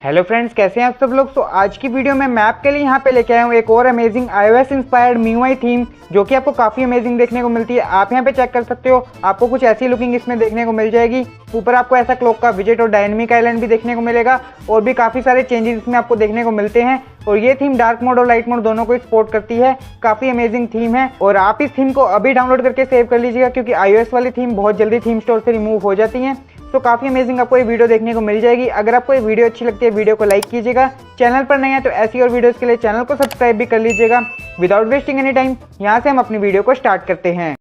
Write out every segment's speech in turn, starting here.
Hello friends, कैसे हैं आप सब लोग। तो आज की वीडियो में मैं आपके लिए यहाँ पे लेके आया हूँ एक और amazing iOS inspired MIUI theme, जो कि आपको काफ़ी अमेजिंग देखने को मिलती है। आप यहाँ पे चेक कर सकते हो, आपको कुछ ऐसी लुकिंग इसमें देखने को मिल जाएगी। ऊपर आपको ऐसा क्लॉक का विजेट और डायनेमिक आइलैंड भी देखने को मिलेगा, और भी काफ़ी सारे चेंजेस इसमें आपको देखने को मिलते हैं। और ये थीम डार्क मोड और लाइट मोड दोनों को सपोर्ट करती है। काफ़ी अमेजिंग थीम है, और आप इस थीम को अभी डाउनलोड करके सेव कर लीजिएगा, क्योंकि iOS वाली थीम बहुत जल्दी थीम स्टोर से रिमूव हो जाती हैं। तो काफ़ी अमेजिंग आपको ये वीडियो देखने को मिल जाएगी। अगर आपको ये वीडियो अच्छी लगती है, वीडियो को लाइक कीजिएगा। चैनल पर नए हैं तो ऐसी और वीडियोस के लिए चैनल को सब्सक्राइब भी कर लीजिएगा। विदाउट वेस्टिंग एनी टाइम यहाँ से हम अपनी वीडियो को स्टार्ट करते हैं।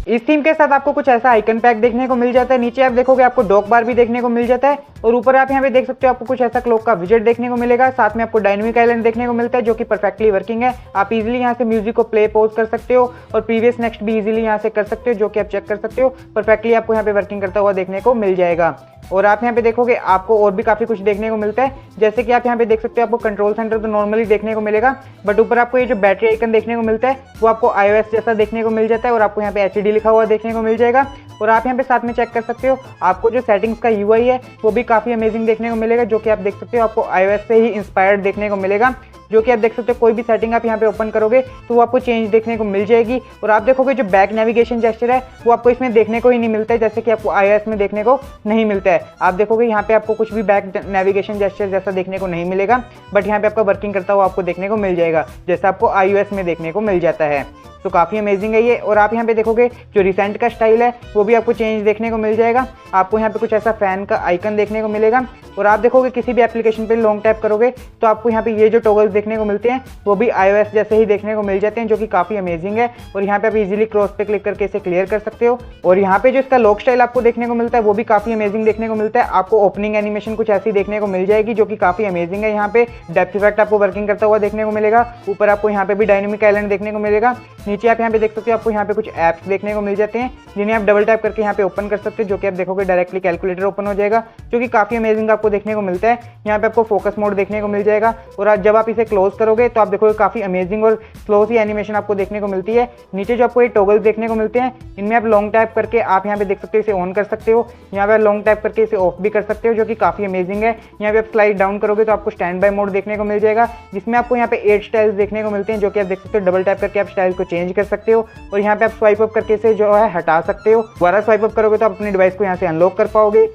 इस थीम के साथ आपको कुछ ऐसा आइकन पैक देखने को मिल जाता है। नीचे आप देखोगे आपको डॉक बार भी देखने को मिल जाता है, और ऊपर आप यहाँ पे देख सकते हो आपको कुछ ऐसा क्लॉक का विजेट देखने को मिलेगा। साथ में आपको डायनेमिक आइलैंड देखने को मिलता है, जो कि परफेक्टली वर्किंग है। आप इजीली यहाँ से म्यूजिक को प्ले पॉज कर सकते हो, और प्रीवियस नेक्स्ट भी इजीली यहाँ से कर सकते हो, जो कि आप चेक कर सकते हो। परफेक्टली आपको यहाँ पे वर्किंग करता हुआ देखने को मिल जाएगा। और आप यहाँ पे देखोगे आपको और भी काफ़ी कुछ देखने को मिलता है, जैसे कि आप यहाँ पे देख सकते हो आपको कंट्रोल सेंटर तो नॉर्मली देखने को मिलेगा, बट ऊपर आपको ये जो बैटरी आइकन देखने को मिलता है वो आपको iOS जैसा देखने को मिल जाता है, और आपको यहाँ पे HD लिखा हुआ देखने को मिल जाएगा। और आप यहाँ पे साथ में चेक कर सकते हो आपको जो सेटिंग्स का UI है वो भी काफ़ी अमेजिंग देखने को मिलेगा, जो कि आप देख सकते हो आपको iOS से ही इंस्पायर्ड देखने को मिलेगा। जो कि आप देख सकते हो कोई भी सेटिंग आप यहाँ पे ओपन करोगे तो वो आपको चेंज देखने को मिल जाएगी। और आप देखोगे जो बैक नेविगेशन जेस्चर है वो आपको इसमें देखने को ही नहीं मिलता है, जैसे कि आपको iOS में देखने को नहीं मिलता है। आप देखोगे यहाँ पे आपको कुछ भी बैक नेविगेशन जेस्चर जैसा देखने को नहीं मिलेगा, बट यहाँ पे आपका वर्किंग करता हुआ आपको देखने को मिल जाएगा, जैसा आपको iOS में देखने को मिल जाता है। तो काफ़ी अमेजिंग है ये। और आप यहाँ पे देखोगे जो रिसेंट का स्टाइल है वो भी आपको चेंज देखने को मिल जाएगा। आपको यहाँ पे कुछ ऐसा फैन का आइकन देखने को मिलेगा, और आप देखोगे किसी भी एप्लीकेशन पे लॉन्ग टैप करोगे तो आपको यहाँ पे ये जो टॉगल्स देखने को मिलते हैं वो भी iOS जैसे ही देखने को मिल जाते हैं, जो कि काफ़ी अमेजिंग है। और यहाँ पे आप इजीली क्रॉस पे क्लिक करके इसे क्लियर कर सकते हो। और यहाँ पे जो इसका लॉक स्टाइल आपको देखने को मिलता है वो भी काफ़ी अमेजिंग देखने को मिलता है। आपको ओपनिंग एनिमेशन कुछ ऐसी देखने को मिल जाएगी, जो कि काफ़ी अमेजिंग है। यहाँ पे डेप्थ इफेक्ट आपको वर्किंग करता हुआ देखने को मिलेगा। ऊपर आपको यहाँ पे भी डायनेमिक आइलैंड देखने को मिलेगा। नीचे आप यहाँ पे देख सकते हो आपको यहाँ पे कुछ ऐप्स देखने को मिल जाते हैं, जिन्हें आप डबल टैप करके यहाँ पे ओपन कर सकते हो, जो कि आप देखोगे डायरेक्टली कैलकुलेटर ओपन हो जाएगा, जो कि काफ़ी अमेजिंग आपको देखने को मिलता है। यहाँ पे आपको फोकस मोड देखने को मिल जाएगा, और जब आप इसे क्लोज करोगे तो आप देखोगे काफ़ी अमेजिंग और स्लो सी एनिमेशन आपको देखने को मिलती है। नीचे जो आपको ये टॉगल्स देखने को मिलते हैं, इनमें आप लॉन्ग टैप करके आप यहाँ पे देख सकते हो इसे ऑन कर सकते हो। यहाँ पे लॉन्ग टैप करके इसे ऑफ भी कर सकते हो, जो कि काफ़ी अमेजिंग है। यहाँ पे आप स्लाइड डाउन करोगे तो आपको स्टैंड बाय मोड देखने को मिल जाएगा, जिसमें आपको यहाँ पे 8 स्टाइल्स देखने को मिलते हैं, जो कि आप देख सकते हो। डबल टैप करके आप स्टाइल को चेंज कर सकते हो, और यहाँ पे आप स्वाइप अप करके इसे जो है हटा सकते हो। दोबारा स्वाइप अप करोगे तो आप अपने डिवाइस को यहाँ से अनलॉक कर पाओगे।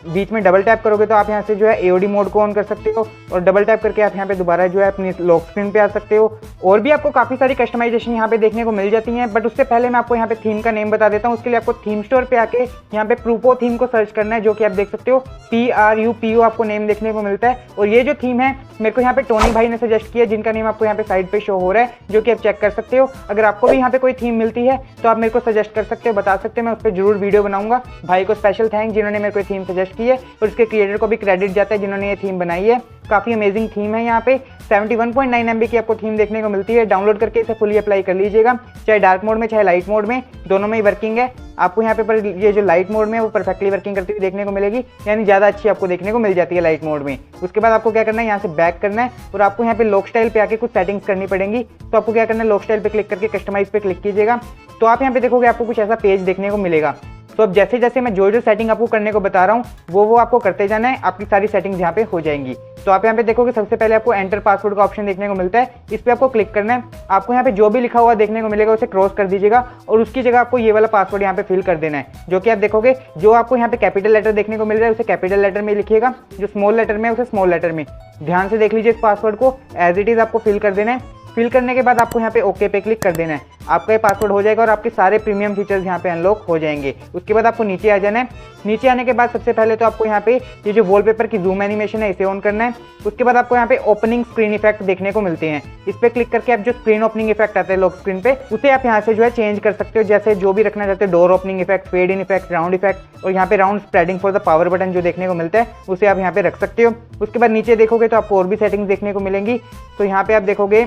बीच में डबल टैप करोगे तो आप यहाँ से जो है AOD मोड को ऑन कर सकते हो, और डबल टैप करके आप यहाँ पे दोबारा जो है अपनी लॉक स्क्रीन पे आ सकते हो। और भी आपको काफ़ी सारी कस्टमाइजेशन यहाँ पे देखने को मिल जाती हैं, बट उससे पहले मैं आपको यहाँ पे थीम का नेम बता देता हूँ। उसके लिए आपको थीम स्टोर पे आके यहाँ पे प्रूपो थीम को सर्च करना है, जो कि आप देख सकते हो PRUPO आपको नेम देखने को मिलता है। और ये जो थीम है मेरे को यहाँ पे टोनी भाई ने सजेस्ट किया, जिनका नेम आपको यहाँ पे साइड पे शो हो रहा है, जो कि आप चेक कर सकते हो। अगर आपको भी यहाँ पे कोई थीम मिलती है तो आप मेरे को सजेस्ट कर सकते हो, बता सकते हो, मैं उस पर जरूर वीडियो बनाऊंगा। भाई को स्पेशल थैंक जिन्होंने मेरे को थीम सजेस्ट की है, और इसके क्रिएटर को भी क्रेडिट जाता है जिन्होंने ये थीम बनाई है। काफ़ी अमेजिंग थीम है। यहाँ पे 71.9 MB की आपको थीम देखने को मिलती है। डाउनलोड करके इसे फुली अप्लाई कर लीजिएगा, चाहे डार्क मोड में चाहे लाइट मोड में, दोनों में ही वर्किंग है। आपको यहाँ पे पर ये जो लाइट मोड में वो परफेक्टली वर्किंग करती हुई देखने को मिलेगी, यानी ज़्यादा अच्छी आपको देखने को मिल जाती है लाइट मोड में। उसके बाद आपको क्या करना है, यहाँ से बैक करना है, और आपको यहाँ पे लॉक स्टाइल पे आके कुछ सेटिंग्स करनी पड़ेंगी। तो आपको क्या करना है, लॉक स्टाइल पे क्लिक करके कस्टमाइज पे क्लिक कीजिएगा। तो आप यहाँ पे देखोगे आपको कुछ ऐसा पेज देखने को मिलेगा। तो अब जैसे जैसे मैं जो सेटिंग आपको करने को बता रहा हूँ वो आपको करते जाना है, आपकी सारी सेटिंग्स यहाँ पे हो जाएंगी। तो आप यहाँ पे देखोगे सबसे पहले आपको एंटर पासवर्ड का ऑप्शन देखने को मिलता है, इस पर आपको क्लिक करना है। आपको यहाँ पे जो भी लिखा हुआ देखने को मिलेगा उसे क्रॉस कर दीजिएगा, और उसकी जगह आपको ये वाला पासवर्ड यहाँ पे फिल कर देना है, जो कि आप देखोगे जो आपको यहाँ पे कैपिटल लेटर देखने को मिल रहा है उसे कैपिटल लेटर में लिखिएगा, जो स्मॉल लेटर में उसे स्मॉल लेटर में। ध्यान से देख लीजिए, इस पासवर्ड को एज इट इज आपको फिल कर देना है। फिल करने के बाद आपको यहाँ पे ओके पे क्लिक कर देना है। आपका ये पासवर्ड हो जाएगा, और आपके सारे प्रीमियम फीचर्स यहाँ पे अनलॉक हो जाएंगे। उसके बाद आपको नीचे आ जाना है। नीचे आने के बाद सबसे पहले तो आपको यहाँ पे ये जो वॉलपेपर की जूम एनिमेशन है इसे ऑन करना है। उसके बाद आपको यहाँ पे ओपनिंग स्क्रीन इफेक्ट देखने को मिलते हैं। इस पर क्लिक करके आप जो स्क्रीन ओपनिंग इफेक्ट आता है लॉक स्क्रीन पे, उसे आप यहाँ से जो है चेंज कर सकते हो, जैसे जो भी रखना चाहते हो। Door opening effect, fade in effect, round effect, और यहाँ पे round spreading for the power button जो देखने को मिलता है उसे आप यहाँ पे रख सकते हो। उसके बाद नीचे देखोगे तो आपको और भी सेटिंग्स देखने को मिलेंगी। तो यहाँ पे आप देखोगे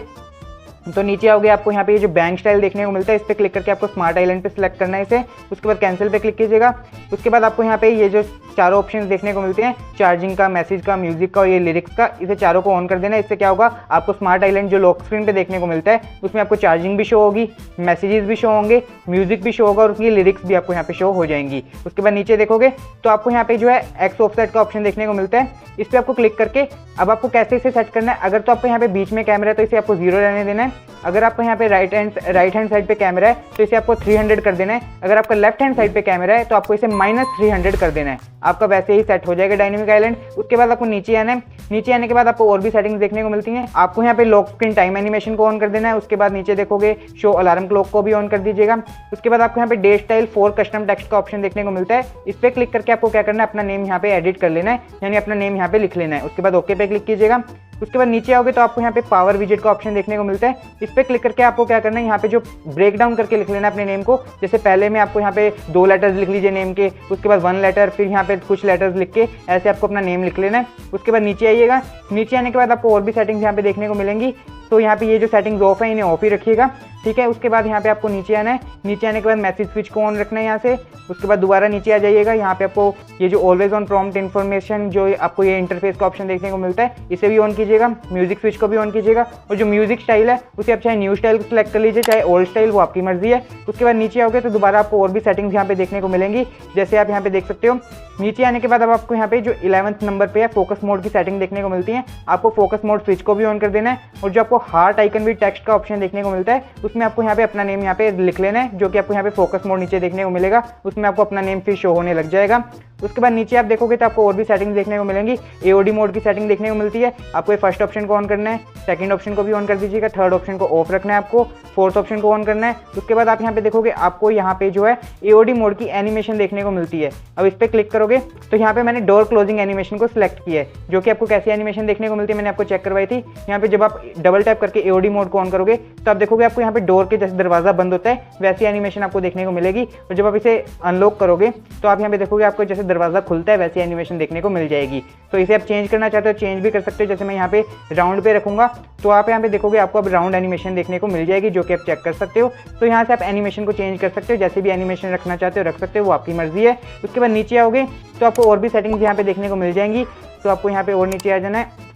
तो नीचे आओगे आपको यहाँ पे ये जो बैंक स्टाइल देखने को मिलता है, इस पर क्लिक करके आपको स्मार्ट आइलैंड पे सिलेक्ट करना है इसे। उसके बाद कैंसिल पे क्लिक कीजिएगा। उसके बाद आपको यहाँ पे ये जो चारों ऑप्शंस देखने को मिलते हैं, चार्जिंग का, मैसेज का, म्यूजिक का और ये लिरिक्स का। इसे चारों को ऑन कर देना है। इससे क्या होगा, आपको स्मार्ट आइलैंड जो लॉक स्क्रीन पे देखने को मिलता है उसमें आपको चार्जिंग भी शो होगी, मैसेजेस भी शो होंगे, म्यूजिक भी शो होगा और उसकी लिरिक्स भी आपको यहाँ पे शो हो जाएंगी। उसके बाद नीचे देखोगे तो आपको यहाँ पे जो है एक्स ऑफसेट का ऑप्शन देखने को मिलता है। इस पर आपको क्लिक करके अब आपको कैसे इसे सेट करना है। अगर तो आपको यहाँ पे बीच में कैमरा है तो इसे आपको 0 रहने देना है। अगर आपको यहाँ पे राइट हैंड साइड पे कैमरा है तो इसे आपको 300 कर देना है। अगर आपका लेफ्ट हैंड साइड पे कैमरा है तो आपको इसे -300 कर देना है। आपका वैसे ही सेट हो जाएगा डायनेमिक आइलैंड। उसके बाद आपको नीचे आना है। नीचे आने के बाद आपको और भी सेटिंग्स देखने को मिलती हैं। आपको यहाँ पे लॉक स्क्रीन टाइम एनिमेशन को ऑन कर देना है। उसके बाद नीचे देखोगे शो अलार्म क्लॉक को भी ऑन कर दीजिएगा। उसके बाद आपको यहाँ पे डे स्टाइल 4 कस्टम टेक्स्ट का ऑप्शन देखने को मिलता है। इस पर क्लिक करके आपको क्या करना है, अपना नेम यहाँ पे एडिट कर लेना है, यानी अपना नेम यहाँ पे लिख लेना है। उसके बाद ओके पे क्लिक कीजिएगा। उसके बाद नीचे आओगे तो आपको यहाँ पे पावर विजेट का ऑप्शन देखने को मिलता है। इस पर क्लिक करके आपको क्या करना है, यहाँ पे जो ब्रेक डाउन करके लिख लेना है अपने नेम को। जैसे पहले में आपको यहाँ पे 2 लेटर्स लिख लीजिए नेम के, उसके बाद 1 लेटर, फिर यहाँ पे कुछ लेटर्स लिख के ऐसे आपको अपना नेम लिख लेना है। उसके बाद नीचे आइएगा। नीचे आने के बाद आपको और भी सेटिंग्स यहाँ पे देखने को मिलेंगी। तो यहाँ पे ये जो सेटिंग्स ऑफ है इन्हें ऑफ ही रखिएगा, ठीक है। उसके बाद यहाँ पे आपको नीचे आना है। नीचे आने के बाद मैसेज स्विच को ऑन रखना है यहाँ से। उसके बाद दोबारा नीचे आ जाइएगा। यहाँ पे आपको ये जो ऑलवेज ऑन प्रॉम्प्ट इन्फॉर्मेशन जो आपको ये इंटरफेस का ऑप्शन देखने को मिलता है, इसे भी ऑन कीजिएगा। म्यूजिक स्विच को भी ऑन कीजिएगा। और जो म्यूजिक स्टाइल है उसे आप चाहे न्यू स्टाइल सेलेक्ट कर लीजिए, चाहे ओल्ड स्टाइल, वो आपकी मर्जी है। उसके बाद नीचे आओगे तो दोबारा आपको और भी सेटिंग्स यहाँ पे देखने को मिलेंगी। जैसे आप यहाँ पे देख सकते हो, नीचे आने के बाद अब आपको यहाँ पे जो 11th नंबर पे है फोकस मोड की सेटिंग देखने को मिलती है। आपको फोकस मोड स्विच को भी ऑन कर देना है। और जो आपको हार्ट आइकन विद टेक्स्ट का ऑप्शन देखने को मिलता है उसमें आपको यहाँ पे अपना नेम यहाँ पे लिख लेना है, जो कि आपको यहाँ पे फोकस मोड नीचे देखने को मिलेगा। उसमें आपको अपना नेम फिर शो होने लग जाएगा। उसके बाद नीचे आप देखोगे तो आपको और भी सेटिंग देखने को मिलेंगी। एओडी मोड की सेटिंग देखने को मिलती है। आपको ये फर्स्ट ऑप्शन को ऑन करना है, सेकंड ऑप्शन को भी ऑन कर दीजिएगा, थर्ड ऑप्शन को ऑफ रखना है आपको, फोर्थ ऑप्शन को ऑन करना है। उसके बाद आप यहाँ पे देखोगे आपको यहाँ पे जो है एओडी मोड की एनिमेशन देखने को मिलती है। अब इस पर क्लिक करोगे तो यहाँ पे मैंने डोर क्लोजिंग एनिमेशन को सिलेक्ट किया है, जो कि आपको कैसी एनिमेशन देखने को मिलती है मैंने आपको चेक करवाई थी। यहाँ पे जब आप डबल टैप करके एओडी मोड को ऑन करोगे तो आप देखोगे आपको यहाँ पे डोर के जैसे दरवाजा बंद होता है वैसी एनिमेशन आपको देखने को मिलेगी। और जब आप इसे अनलॉक करोगे तो आप यहाँ पे देखोगे आपको जैसे दरवाजा खुलता है वैसी एनिमेशन देखने को मिल जाएगी। तो इसे आप चेंज करना चाहते हो चेंज भी कर सकते हो। जैसे मैं यहाँ पे राउंड पे रखूंगा तो आप यहाँ पे देखोगे आपको अब राउंड एनिमेशन देखने को मिल जाएगी, जो कि आप चेक कर सकते हो। तो यहाँ से आप एनिमेशन को चेंज कर सकते हो, जैसे भी एनिमेशन रखना चाहते हो रख सकते हो, वो आपकी मर्जी है। उसके बाद नीचे आओगे तो आपको और भी सेटिंग्स यहाँ पे देखने को मिल जाएंगी। तो आपको यहाँ पे और नीचे आ जाना है।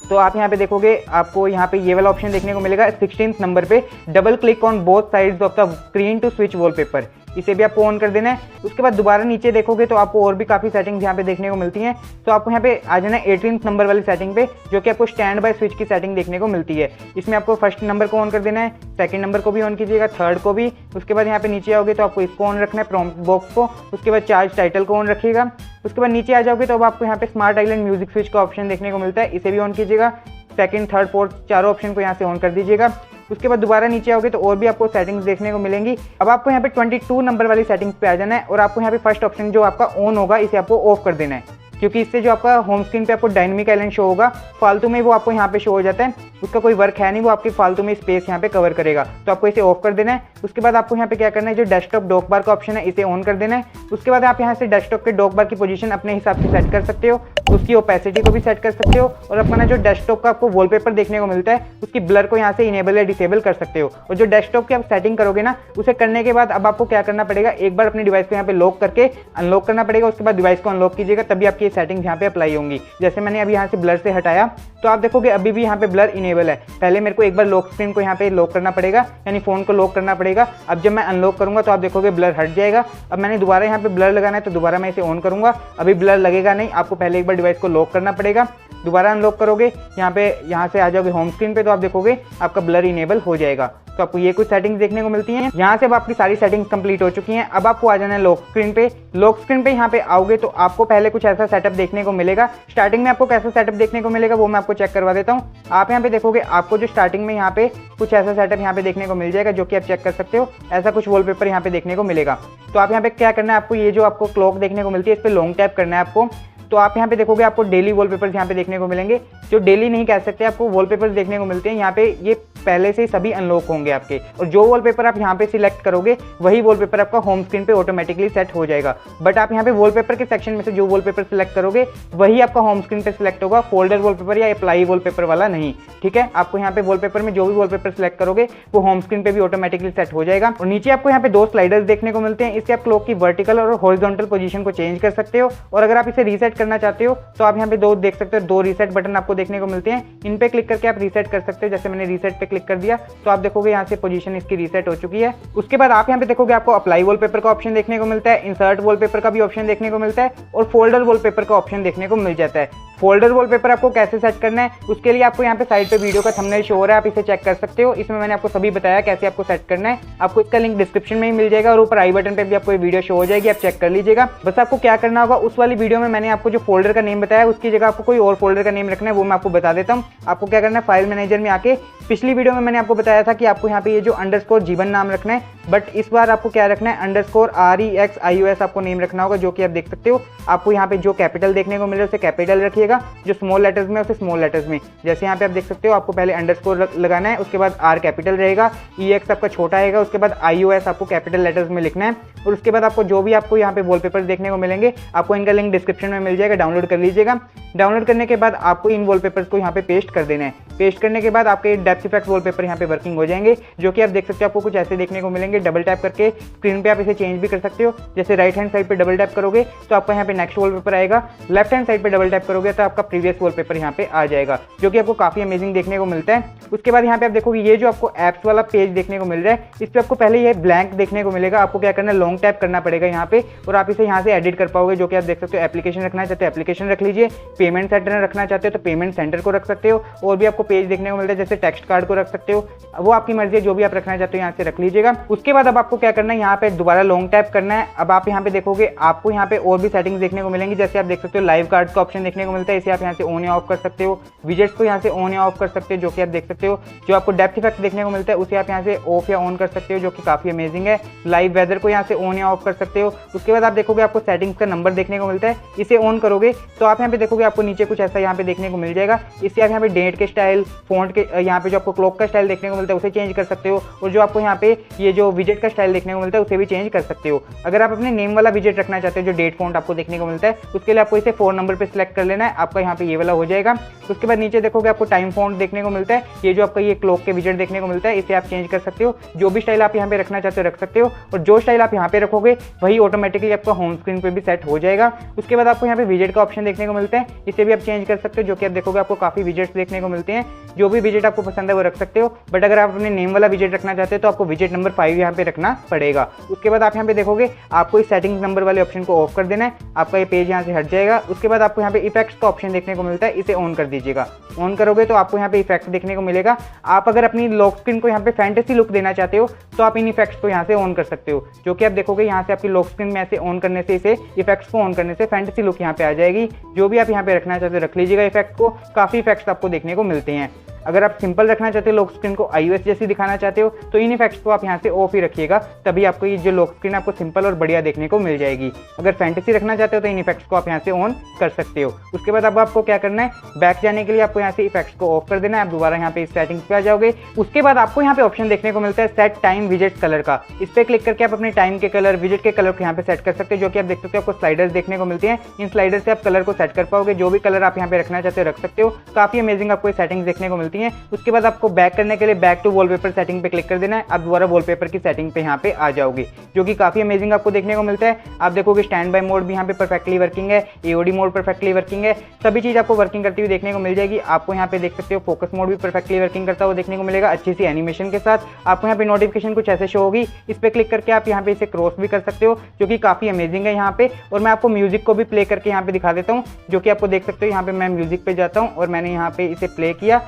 तो आप यहाँ पे देखोगे आपको यहाँ पे ये वाला ऑप्शन देखने को मिलेगा 16th नंबर पे, double click on both sides of the screen to switch wallpaper. इसे भी आपको ऑन कर देना है। उसके बाद दोबारा नीचे देखोगे तो आपको और भी काफ़ी सेटिंग्स यहाँ पे देखने को मिलती हैं। तो आपको यहाँ पे आ जाना है 18th नंबर वाली सेटिंग पे, जो कि आपको स्टैंड बाय स्विच की सेटिंग देखने को मिलती है। इसमें आपको फर्स्ट नंबर को ऑन कर देना है, सेकंड नंबर को भी ऑन कीजिएगा, थर्ड को भी। उसके बाद यहाँ पे नीचे आओगे तो आपको इसको ऑन रखना है, प्रॉम्प्ट बॉक्स को। उसके बाद चार्ज टाइटल को ऑन रखिएगा। उसके बाद नीचे आ जाओगे तो अब आपको यहाँ पे स्मार्ट आइलैंड म्यूजिक स्विच का ऑप्शन देखने को मिलता है, इसे भी ऑन कीजिएगा। सेकंड, थर्ड, फोर्थ चारों ऑप्शन को यहाँ से ऑन कर दीजिएगा। उसके बाद दोबारा नीचे आओगे तो और भी आपको सेटिंग्स देखने को मिलेंगी। अब आपको यहाँ पे 22 नंबर वाली सेटिंग्स पे आ जाना है और आपको यहाँ पे फर्स्ट ऑप्शन जो आपका ऑन होगा इसे आपको ऑफ कर देना है, क्योंकि इससे जो आपका होम स्क्रीन पे आपको डायनेमिक आइलैंड शो होगा फालतू में वो आपको यहाँ पे शो हो जाता है, उसका कोई वर्क है नहीं, वो आपकी फालतू में स्पेस यहाँ पे कवर करेगा। तो आपको इसे ऑफ कर देना है। उसके बाद आपको यहाँ पे क्या करना है, जो डेस्कटॉप डॉक बार का ऑप्शन है इसे ऑन कर देना है। उसके बाद आप यहाँ से डेस्कटॉप के डॉक बार की पोजीशन अपने हिसाब से सेट कर सकते हो, उसकी ओपेसिटी को भी सेट कर सकते हो और अपना जो डेस्कटॉप का आपको वॉलपेपर देखने को मिलता है उसकी ब्लर को यहाँ से इनेबल या डिसेबल कर सकते हो। और जो डेस्कटॉप की आप सेटिंग करोगे ना, उसे करने के बाद अब आपको क्या करना पड़ेगा, एक बार अपनी डिवाइस को यहाँ पे लॉक करके अनलॉक करना पड़ेगा। उसके बाद डिवाइस को अनलॉक कीजिएगा, तभी आपकी ये सेटिंग्स यहाँ पे अप्लाई होंगी। जैसे मैंने अभी यहाँ से ब्लर से हटाया तो आप देखोगे अभी भी यहाँ पे ब्लर इनेबल है। पहले मेरे को एक बार लॉक स्क्रीन को यहाँ पे लॉक करना पड़ेगा, यानी फोन को लॉक करना पड़ेगा। अब जब मैं अनलॉक करूंगा तो आप देखोगे ब्लर हट जाएगा। अब मैंने दोबारा यहाँ पे ब्लर लगाना है तो दोबारा मैं इसे ऑन करूंगा, अभी ब्लर लगेगा नहीं। आपको पहले एक बार डिवाइस को लॉक करना पड़ेगा, दोबारा अनलॉक करोगे, यहाँ से आ जाओगे होम स्क्रीन पे तो आप देखोगे आपका ब्लर इनेबल हो जाएगा। तो आपको ये कुछ सेटिंग्स देखने को मिलती हैं। यहाँ से अब आपकी सारी सेटिंग्स कंप्लीट हो चुकी हैं। अब आपको आ जाना है लॉक स्क्रीन पे। लॉक स्क्रीन पे यहाँ पे आओगे तो आपको पहले कुछ ऐसा सेटअप देखने को मिलेगा। स्टार्टिंग में आपको कैसा सेटअप देखने को मिलेगा वो मैं आपको चेक करवा देता हूँ। आप यहाँ पे देखोगे आपको जो स्टार्टिंग में यहाँ पे कुछ ऐसा सेटअप यहाँ पे देखने को मिल जाएगा, जो कि आप चेक कर सकते हो। ऐसा कुछ वॉलपेपर यहाँ पे देखने को मिलेगा। तो आप यहाँ पे क्या करना है, आपको ये जो आपको क्लॉक देखने को मिलती है इस पर लॉन्ग टैप करना है आपको। तो आप यहाँ पे देखोगे आपको डेली वॉलपेपर्स यहाँ पे देखने को मिलेंगे, जो डेली नहीं कह सकते, आपको वॉलपेपर्स देखने को मिलते हैं। यहाँ पे ये पहले से ही सभी अनलॉक होंगे आपके, और जो वॉलपेपर आप यहाँ पे सिलेक्ट करोगे वही वॉलपेपर आपका होम स्क्रीन पे ऑटोमेटिकली सेट हो जाएगा। बट आप यहाँ पे वॉलपेपर के सेक्शन में से जो वॉलपेपर सिलेक्ट करोगे वही आपका होम स्क्रीन पे सिलेक्ट होगा, फोल्डर वॉलपेपर या अप्लाई वॉलपेपर वाला नहीं। ठीक है, आपको यहाँ पे वॉलपेपर में जो भी वॉलपेपर सिलेक्ट करोगे वो होम स्क्रीन पे भी ऑटोमेटिकली सेट हो जाएगा। और नीचे आपको यहाँ पे दो स्लाइडर्स देखने को मिलते हैं, इससे आप क्लॉक की वर्टिकल और हॉरिजॉन्टल पोजीशन को चेंज कर सकते हो, और अगर आप इसे रीसेट करना चाहते हो तो आप यहाँ पे दो देख सकते हो, दो रीसेट बटन आपको देखने को मिलते हैं। इन पे क्लिक करके आप रीसेट कर सकते हो। जैसे मैंने रीसेट पे क्लिक कर दिया तो आप देखोगे यहाँ से पोजीशन इसकी रीसेट हो चुकी है। उसके बाद आप यहाँ पे देखोगे आपको अप्लाई वॉलपेपर का ऑप्शन देखने को मिलता है, इंसर्ट वॉलपेपर का भी ऑप्शन देखने को मिलता है, और फोल्डर वॉलपेपर का ऑप्शन देखने को मिल जाता है। फोल्डर वॉलपेपर आपको कैसे सेट करना है उसके लिए आपको यहाँ पे साइड पे वीडियो का थंबनेल शो हो रहा है, आप इसे चेक कर सकते हो। इसमें मैंने आपको सभी बताया कैसे आपको सेट करना है, आपको इसका लिंक डिस्क्रिप्शन में ही मिल जाएगा, और ऊपर आई बटन पे भी आपको ये वीडियो शो हो जाएगी, आप चेक कर लीजिएगा। बस आपको क्या करना होगा, उस वाली वीडियो में मैंने आपको जो फोल्डर का नेम बताया उसकी जगह आपको कोई और फोल्डर का नेम रखना है, वो मैं आपको बता देता हूँ। आपको क्या करना है, फाइल मैनेजर में आके पिछली वीडियो में मैंने आपको बताया था कि आपको यहाँ पे ये जो अंडरस्कोर जीवन नाम रखना है, बट इस बार आपको क्या रखना है, अंडरस्कोर REXIOS आपको नेम रखना होगा, जो कि आप देख सकते हो। आपको यहाँ पे जो कैपिटल देखने को मिल रहा है उसे कैपिटल रखिएगा, जो स्मॉल लेटर्स में उसे स्मॉल लेटर्स में। जैसे यहाँ पे आप देख सकते हो, आपको पहले अंडरस्कोर लगाना है, उसके बाद R कैपिटल रहेगा, EX आपका छोटा आएगा, उसके बाद IOS आपको कैपिटल लेटर्स में लिखना है। और उसके बाद आपको जो भी आपको यहाँ पे वॉलपेपर देखने को मिलेंगे, आपको इनका लिंक डिस्क्रिप्शन में मिल जाएगा, डाउनलोड कर लीजिएगा। डाउनलोड करने के बाद आपको इन वॉलपेपर्स को यहाँ पे पेस्ट कर देना है। पेस्ट करने के बाद आपके डेप्थ इफेक्ट वॉलपेपर यहाँ पे वर्किंग हो जाएंगे, जो कि आप देख सकते हो आपको कुछ ऐसे देखने को मिलेंगे। डबल टैप करके स्क्रीन पे आप इसे चेंज भी कर सकते हो। जैसे राइट हैंड साइड पे डबल टैप करोगे तो आपका यहाँ पे नेक्स्ट वॉलपेपर आएगा, लेफ्ट हैंड साइड पे डबल टैप करोगे तो आपका प्रीवियस वॉलपेपर यहाँ पे आ जाएगा, जो कि आपको काफी अमेजिंग देखने को मिलता है। उसके बाद यहाँ पे आप देखोगे ये जो आपको एप्स वाला पेज देखने को मिल रहा है, इस पे आपको पहले ये ब्लैंक देखने को मिलेगा। आपको क्या करना है, लॉन्ग टैप करना पड़ेगा यहाँ पे, और आप इसे यहाँ से एडिट कर पाओगे, जो कि आप देख सकते हो। एप्लीकेशन रखना चाहते हो एप्लीकेशन रख लीजिए, पेमेंट सेंटर रखना चाहते हो तो पेमेंट सेंटर को रख सकते हो, और भी आपको पेज देखने को मिलता है जैसे टेक्स्ट कार्ड को रख सकते हो, वो आपकी मर्जी है, जो भी आप रखना चाहते हो यहाँ से रख लीजिएगा। उसके बाद अब आपको क्या करना है, यहाँ पे दोबारा लॉन्ग टैप करना है। अब आप यहाँ पे देखोगे आपको यहाँ पे और भी सेटिंग्स देखने को मिलेंगी। जैसे आप देख सकते हो लाइव कार्ड का ऑप्शन देखने को मिलता है, इसे आप यहाँ से ऑन या ऑफ कर सकते हो। विजेट्स को यहाँ से ऑन या ऑफ कर सकते हो, जो कि आप देख सकते हो। जो आपको डेप्थ इफेक्ट देखने को मिलता है उसे आप यहाँ से ऑफ या ऑन कर सकते हो, जो कि काफी अमेजिंग है। लाइव वेदर को यहाँ से ऑन या ऑफ कर सकते हो। उसके बाद आप देखोगे आपको सेटिंग्स का नंबर देखने को मिलता है, इसे ऑन करोगे तो आप यहाँ पे देखोगे आपको नीचे कुछ ऐसा यहाँ पे देखने को मिल जाएगा। इससे आप यहाँ पे डेट के स्टाइल, फॉन्ट के, यहाँ पे जो आपको क्लॉक का स्टाइल देखने को मिलता है उसे चेंज कर सकते हो, और जो आपको यहाँ पे ये जो विजेट का स्टाइल देखने को मिलता है उसे भी चेंज कर सकते हो। अगर आप अपने नेम वाला विजेट रखना चाहते हो, जो डेट फॉन्ट आपको देखने को मिलता है, उसके लिए आपको इसे 4 नंबर पे सिलेक्ट कर लेना है, आपका यहाँ पे ये वाला हो जाएगा। उसके बाद नीचे देखोगे आपको टाइम फॉन्ट देखने को मिलता है, ये जो आपका ये क्लॉक के विजेट देखने को मिलता है, इसे आप चेंज कर सकते हो। जो भी स्टाइल आप यहाँ पे रखना चाहते हो रख सकते हो, और जो स्टाइल आप यहाँ पे रखोगे वही ऑटोमेटिकली आपका होम स्क्रीन पे भी सेट हो जाएगा। उसके बाद आपको यहाँ पे विजेट का ऑप्शन देखने को मिलता है, इसे भी आप चेंज कर सकते हो, जो कि आप देखोगे आपको काफी विजेट्स देखने को मिलते हैं। जो भी विजेट आपको पसंद है वो रख सकते हो, बट अगर आप अपने नेम वाला विजेट रखना चाहते हो तो आपको विजेट नंबर 5 यहाँ पे रखना पड़ेगा। उसके बाद आप यहाँ पे देखोगे आपको इस सेटिंग्स नंबर वाले ऑप्शन को ऑफ कर देना है, आपका ये पेज यहाँ से हट जाएगा। उसके बाद आपको यहाँ पे इफेक्ट्स का ऑप्शन देखने को मिलता है, इसे ऑन कर दीजिएगा। ऑन करोगे तो आपको यहाँ पे इफेक्ट्स देखने को मिलेगा। आप अगर अपनी लॉक स्क्रीन को यहाँ पे फैंटेसी लुक देना चाहते हो तो आप इन इफेक्ट्स को यहाँ से ऑन कर सकते हो, जो कि आप देखोगे यहाँ से आपकी लॉक स्क्रीन में ऐसे ऑन करने से, इसे इफेक्ट्स को ऑन करने से फैंटेसी लुक यहाँ पे आ जाएगी। जो भी आप यहाँ पे रखना चाहते हो रख लीजिएगा इफेक्ट को, काफी इफेक्ट्स आपको देखने को मिलते हैं। अगर आप सिंपल रखना चाहते हो, लॉक स्क्रीन को iOS जैसी दिखाना चाहते हो, तो इन इफेक्ट्स को आप यहाँ से ऑफ ही रखिएगा, तभी आपको ये जो लॉक स्क्रीन आपको सिंपल और बढ़िया देखने को मिल जाएगी। अगर फैंटेसी रखना चाहते हो तो इन इफेक्ट्स को आप यहाँ से ऑन कर सकते हो। उसके बाद अब आपको क्या करना है, बैक जाने के लिए आपको यहाँ से इफेक्ट्स को ऑफ कर देना है, आप दोबारा यहाँ पे सेटिंग्स पे आ जाओगे। उसके बाद आपको यहाँ पे ऑप्शन देखने को मिलता है सेट टाइम विजेट कलर का, इस पे क्लिक करके आप अपने टाइम के कलर, विजेट के कलर को यहाँ पे सेट कर सकते हो, जो कि आप देख सकते हो आपको स्लाइडर्स देखने को मिलते हैं। इन स्लाइडर से आप कलर को सेट कर पाओगे, जो भी कलर आप यहाँ पे रखना चाहते हो रख सकते हो। काफी अमेजिंग आपको सेटिंग्स देखने को मिलती है। उसके बाद आपको बैक करने के लिए बैक टू वॉलपेपर सेटिंग पे क्लिक कर देना है, आप दोबारा वॉलपेपर की सेटिंग पे यहाँ पे आ जाओगे, जो कि काफी अमेजिंग आपको देखने को मिलता है। आप देखोगे स्टैंड बाय मोड भी यहाँ पे परफेक्टली वर्किंग है, AOD मोड परफेक्टली वर्किंग है, सभी चीज आपको वर्किंग करती हुई देखने को मिल जाएगी। आपको यहाँ पे देख सकते हो फोकस मोड भी परफेक्टली वर्किंग करता हुआ देखने को मिलेगा, अच्छी सी एनिमेशन के साथ। आपको यहाँ पे नोटिफिकेशन कुछ ऐसे शो होगी, इस पे क्लिक करके आप यहाँ पे इसे क्रॉस भी कर सकते हो, जो कि काफी अमेजिंग है यहाँ पे। और मैं आपको म्यूजिक को भी प्ले करके यहाँ पे दिखा देता हूँ, जो कि आपको देख सकते हो। यहाँ पे मैं म्यूजिक पे जाता हूँ और मैंने यहाँ पे इसे प्ले किया,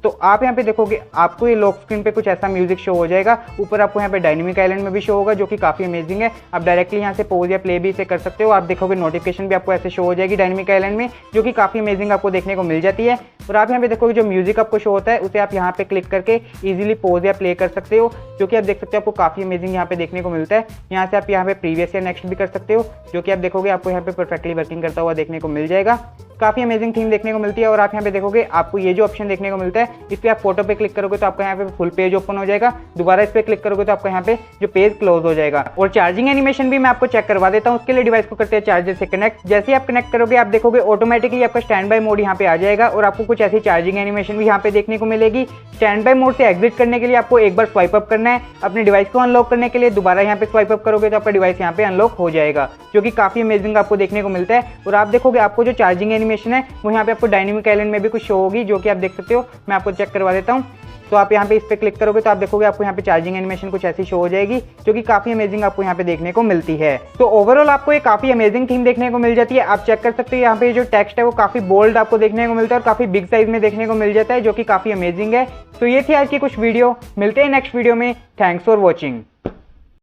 तो आप यहाँ पे देखोगे आपको ये लॉक स्क्रीन पे कुछ ऐसा म्यूजिक शो हो जाएगा। ऊपर आपको यहाँ पे डायनेमिक आइलैंड में भी शो होगा, जो कि काफी अमेजिंग है। आप डायरेक्टली यहाँ से पॉज या प्ले भी इसे कर सकते हो। आप देखोगे नोटिफिकेशन भी आपको ऐसे शो हो जाएगी डायनेमिक आइलैंड में, जो कि काफी अमेजिंग आपको देखने को मिल जाती है। और आप यहाँ पे देखोगे जो म्यूजिक आपको शो होता है उसे आप यहाँ पे क्लिक करके इजीली पॉज या प्ले कर सकते हो, जो कि आप देख सकते हो आपको काफी अमेजिंग यहाँ पे देखने को मिलता है। यहाँ से आप यहाँ पे प्रीवियस या नेक्स्ट भी कर सकते हो, जो कि आप देखोगे आपको यहाँ पे परफेक्टली वर्किंग करता हुआ देखने को मिल जाएगा। काफ़ी अमेजिंग थीम देखने को मिलती है। और आप यहाँ पे देखोगे आपको ये जो ऑप्शन देखने को मिलता है, इस पर आप फोटो पे क्लिक करोगे तो आपका यहाँ पे फुल पेज ओपन हो जाएगा। दोबारा इस पर क्लिक करोगे तो आपका यहाँ पे जो पेज क्लोज हो जाएगा। और चार्जिंग एनिमेशन भी मैं आपको चेक करवा देता हूँ। उसके लिए डिवाइस को करते हैं चार्जर से कनेक्ट। जैसे ही आप कनेक्ट करोगे आप देखोगे ऑटोमेटिकली आपका स्टैंड बाय मोड यहाँ पे आ जाएगा और आपको कुछ ऐसी चार्जिंग एनिमेशन भी यहाँ पे देखने को मिलेगी। स्टैंड बाय मोड से एग्जिट करने के लिए आपको एक बार स्वाइप अप करना है। अपने डिवाइस को अनलॉक करने के लिए दोबारा यहाँ पे स्वाइप अप करोगे तो आपका डिवाइस यहाँ पे अनलॉक हो जाएगा, जो कि काफी अमेजिंग आपको देखने को मिलता है। और आप देखोगे आपको जो चार्जिंग एनिमेशन है वो यहाँ पे आपको डायनेमिक आइलैंड में भी कुछ शो होगी, जो कि आप देख सकते हो। मैं आपको चेक करवा देता हूँ। तो आप यहाँ पे इस पे क्लिक करोगे तो आप देखोगे आपको यहाँ पे चार्जिंग एनिमेशन कुछ ऐसी शो हो जाएगी, जो कि काफी अमेजिंग आपको यहाँ पे देखने को मिलती है। तो ओवरऑल आपको एक काफी अमेजिंग थीम देखने को मिल जाती है। आप चेक कर सकते हो यहाँ पे जो टेक्स्ट है वो काफी बोल्ड आपको देखने को मिलता है और काफी बिग साइज में देखने को मिल जाता है, जो कि काफी अमेजिंग है। तो ये थी आज की कुछ वीडियो, मिलते हैं नेक्स्ट वीडियो में। Thanks for watching.